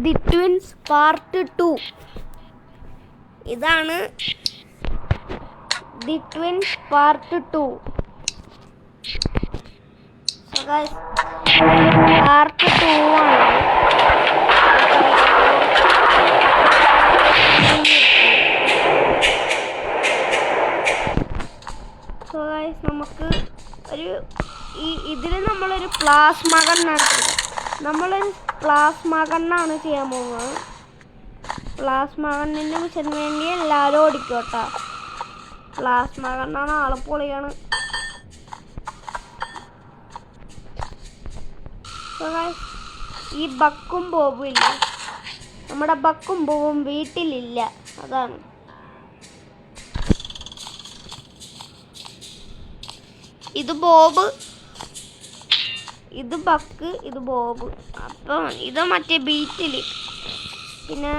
The twins part 2. ഇതാണ് the twins part 2. So guys part 2 ആണ്. So guys നമുക്ക് ഇതിൽ നമ്മളൊരു പ്ലാസ്മ ഗണ്ണാണ് ചെയ്യാൻ പോകുന്നത്. പ്ലാസ്മ ഗണ്ണിൻ്റെ മിഷന് വേണ്ടി എല്ലാവരും ഓടിക്കോട്ടാ. പ്ലാസ്മ ഗണ്ണാണ്, ആള് പൊളിയാണ്. ഈ ബക്കും ബോബും ഇല്ല, നമ്മുടെ ബക്കും ബോബും വീട്ടിലില്ല, അതാണ്. ഇത് ബോബ്, ഇത് ബക്ക്, ഇത് ബോബ്. അപ്പം ഇത് മറ്റേ ബീറ്റിൽ. പിന്നെ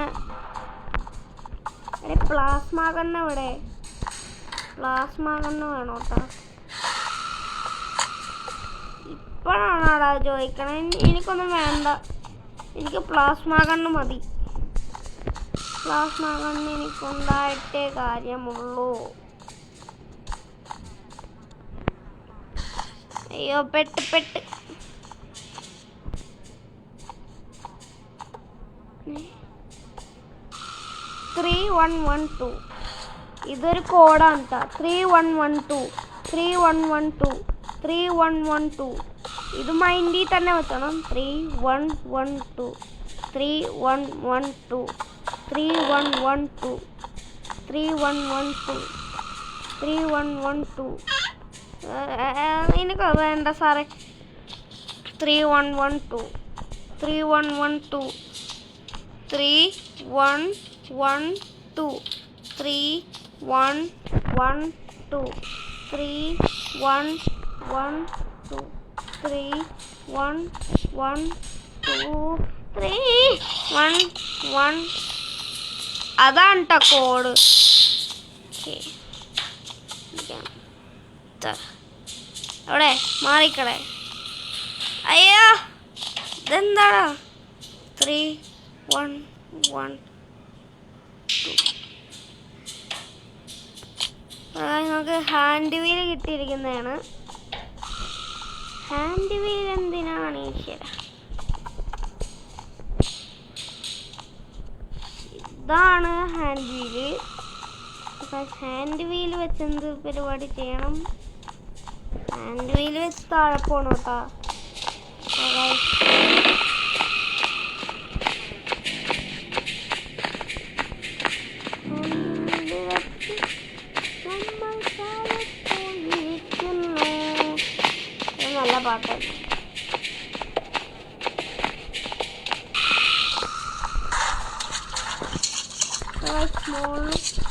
പ്ലാസ്മ ഗണ്ണ് ഇവിടെ, പ്ലാസ്മ ഗണ്ണ് വേണോ കേട്ടോ. ഇപ്പോഴാണോടാ ചോദിക്കണേ? എനിക്കൊന്നും വേണ്ട, എനിക്ക് പ്ലാസ്മ ഗണ്ണ് മതി. പ്ലാസ്മ ഗണ്ണ് എനിക്കുണ്ടായിട്ടേ കാര്യമുള്ളൂ. അയ്യോ പെട്ട് 3112. ഇതൊരു കോഡാണ് കേട്ടോ. 3112. ഇത് മൈൻഡിൽ തന്നെ വെക്കണം. 3112. എനിക്ക് വേണ്ട സാറേ. 3112. 3112. 3112. 3112. 3112. അതാണ് കേട്ടോ കോഡ്. അവിടെ മാറിക്കളെ. അയ്യോ ഇതെന്താടാ? 3112. നമുക്ക് ഹാൻഡ് വീൽ കിട്ടിയിരിക്കുന്നതാണ്. ഹാൻഡ് വീൽ എന്തിനാണ് ഈശ്വര? ഇതാണ് ഹാൻഡ് വീല്. ഹാൻഡ് വീല് വെച്ച് എന്ത് പരിപാടി ചെയ്യണം? ഹാൻഡ് വീല് വെച്ച് താഴെ പോണോ കേട്ടാ. നല്ല പാട്ട്.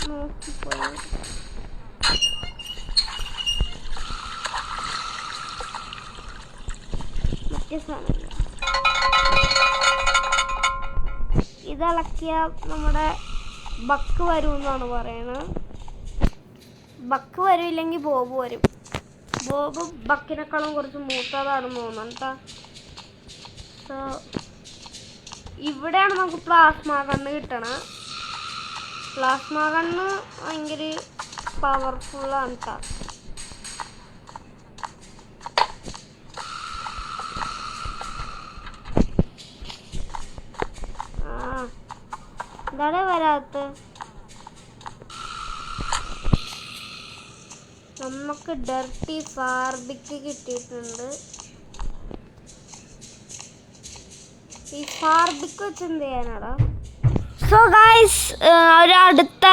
നോക്കിപ്പോയി. മറ്റേ സാധനം ഇതിളക്കിയ നമ്മുടെ ബക്ക് വരും എന്നാണ് പറയണത്. ബക്ക് വരില്ലെങ്കിൽ ബോബ് വരും. ബോബ് ബക്കിനേക്കാളും കുറച്ച് മൂത്തതാണെന്ന് തോന്നുന്നു കേട്ടോ. സോ ഇവിടെയാണ് നമുക്ക് പ്ലാസ്മ ഗണ്ണ് കിട്ടണം. പ്ലാസ്മ ഗണ്ണ് ഭയങ്കര പവർഫുള്ളാണ് കേട്ടോ. എന്താണ് വരാത്ത? നമുക്ക് ഡർട്ടി ഫാർബിക്ക് കിട്ടിയിട്ടുണ്ട്. ഈ ഫാർബിക്ക് വെച്ച് എന്ത് ചെയ്യാനാടാ? സോ ഗൈസ് ഒരു അടുത്ത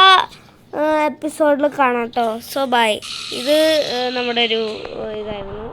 എപ്പിസോഡിൽ കാണാം കേട്ടോ. So bye. ഇത് നമ്മുടെ ഒരു ഇതായിരുന്നു.